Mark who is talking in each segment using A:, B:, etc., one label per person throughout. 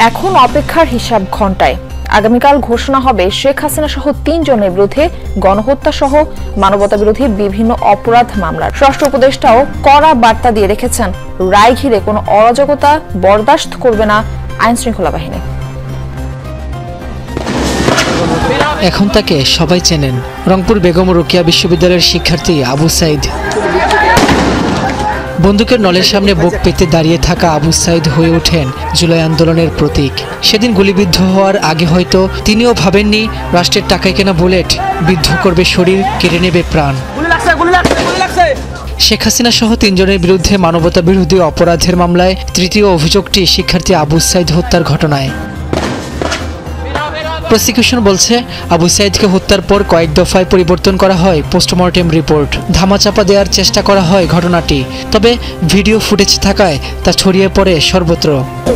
A: এখন অপেক্ষার হিসাব ঘণ্টায়। আগামীকাল ঘোষণা হবে শেখ হাসিনা সহ ৩ জনের বিরুদ্ধে গণহত্যা সহ মানবতাবিরোধী বিভিন্ন অপরাধ মামলার। স্বরাষ্ট্র উপদেষ্টাও কড়া বার্তা দিয়ে রেখেছেন, রায় ঘিরে কোনো অরাজকতা বরদাস্ত করবে না আইনশৃঙ্খলা বাহিনী।
B: এখন তাকে সবাই চেনেন, রংপুর বেগম রোকেয়া বিশ্ববিদ্যালয়ের শিক্ষার্থী আবু সাইদ। বন্দুকের নলের সামনে বুক পেতে দাঁড়িয়ে থাকা আবু সাইদ হয়ে ওঠেন জুলাই আন্দোলনের প্রতীক। সেদিন গুলিবিদ্ধ হওয়ার আগে হয়তো তিনিও ভাবেননি রাষ্ট্রের টাকায় কেনা বুলেট বিদ্ধ করবে শরীর, কেড়ে নেবে প্রাণ। শেখ হাসিনা সহ ৩ জনের বিরুদ্ধে মানবতা বিরোধী অপরাধের মামলায় তৃতীয় অভিযোগটি শিক্ষার্থী আবু সাইদ হত্যার ঘটনায়। প্রসিকিউশন বলছে, আবু সাইদকে হত্যার পর কয়েক দফায় পরিবর্তন করা হয় পোস্টমর্টেম রিপোর্ট। ধামাচাপা দেওয়ার চেষ্টা করা হয় ঘটনাটি, তবে ভিডিও ফুটেজ থাকায় তা ছড়িয়ে পড়ে সর্বত্র।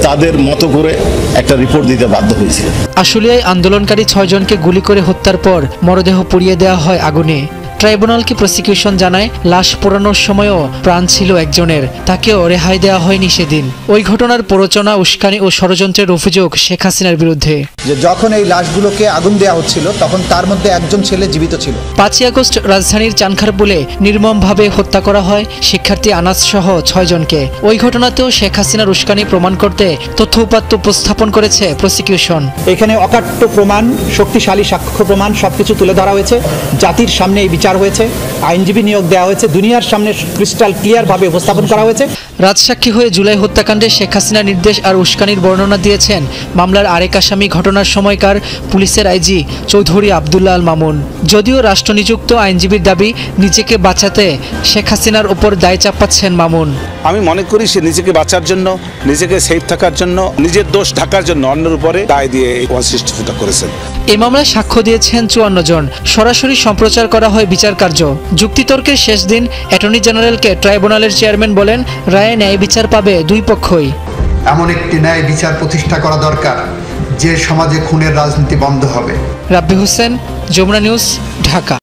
C: তাদের মতো করে একটা রিপোর্ট দিতে বাধ্য হয়েছিল।
B: আশুলিয়ায় আন্দোলনকারী 6 জনকে গুলি করে হত্যার পর মরদেহ পুড়িয়ে দেওয়া হয় আগুনে। ট্রাইব্যুনালকে প্রসিকিউশন জানায়, লাশ পোড়ানোর সময়ও প্রাণ ছিল একজনের, তাকেও রেহাই দেওয়া হয়নি সেদিন। ওই ঘটনার প্ররোচনা, উস্কানি ও ষড়যন্ত্রের অভিযোগ শেখ হাসিনার বিরুদ্ধে।
D: যে যখন এই লাশগুলোকে আগুন দেওয়া হচ্ছিল তখন তার মধ্যে একজন ছেলে জীবিত ছিল।
B: 5ই আগস্ট রাজধানীর চানখারপুলে নির্মমভাবে হত্যা করা হয় শিক্ষার্থী আনাস সহ 6 জনকে। ওই ঘটনাতেও শেখ হাসিনার উস্কানি প্রমাণ করতে তথ্য উপাত্ত উপস্থাপন করেছে প্রসিকিউশন।
D: এখানে অকাট্য প্রমাণ, শক্তিশালী সাক্ষ্য প্রমাণ সবকিছু তুলে ধরা হয়েছে। জাতির সামনে এই বিচার হয়েছে, আইনজীবী নিয়োগ দেওয়া হয়েছে, দুনিয়ার সামনে ক্রিস্টাল ক্লিয়ার ভাবে উপস্থাপন করা হয়েছে।
B: রাজসাক্ষী হয়ে জুলাই হত্যাকাণ্ডে শেখ হাসিনার নির্দেশ আর উস্কানির বর্ণনা দিয়েছেন মামলার আরেক আসামি, ঘটনার সময়কার পুলিশের আইজি চৌধুরী আবদুল্লাহ আল মামুন। যদিও রাষ্ট্রনিযুক্ত আইনজীবীর দাবি, নিজেকে বাঁচাতে শেখ হাসিনার ওপর দায় চাপাচ্ছেন মামুন।
E: আমি মনে করি সে নিজেকে বাঁচার জন্য, নিজেকে সেফ থাকার জন্য, নিজের দোষ ঢাকার জন্য অন্যের উপরে দায় দিয়ে এই অসৃষ্টিতা করেছেন।
B: এই মামলায় সাক্ষ্য দিয়েছেন 54 জন। সরাসরি সম্প্রচার করা হয় বিচার কার্য। যুক্তিতর্কের শেষ দিন অ্যাটর্নি জেনারেলকে ট্রাইব্যুনালের চেয়ারম্যান বলেন, রায়ে ন্যায় বিচার পাবে দুই পক্ষই।
F: এমন একটি ন্যায় বিচার প্রতিষ্ঠা করা দরকার যে সমাজে খুনের রাজনীতি বন্ধ হবে।
B: রাব্বি হোসেন, যমুনা নিউজ, ঢাকা।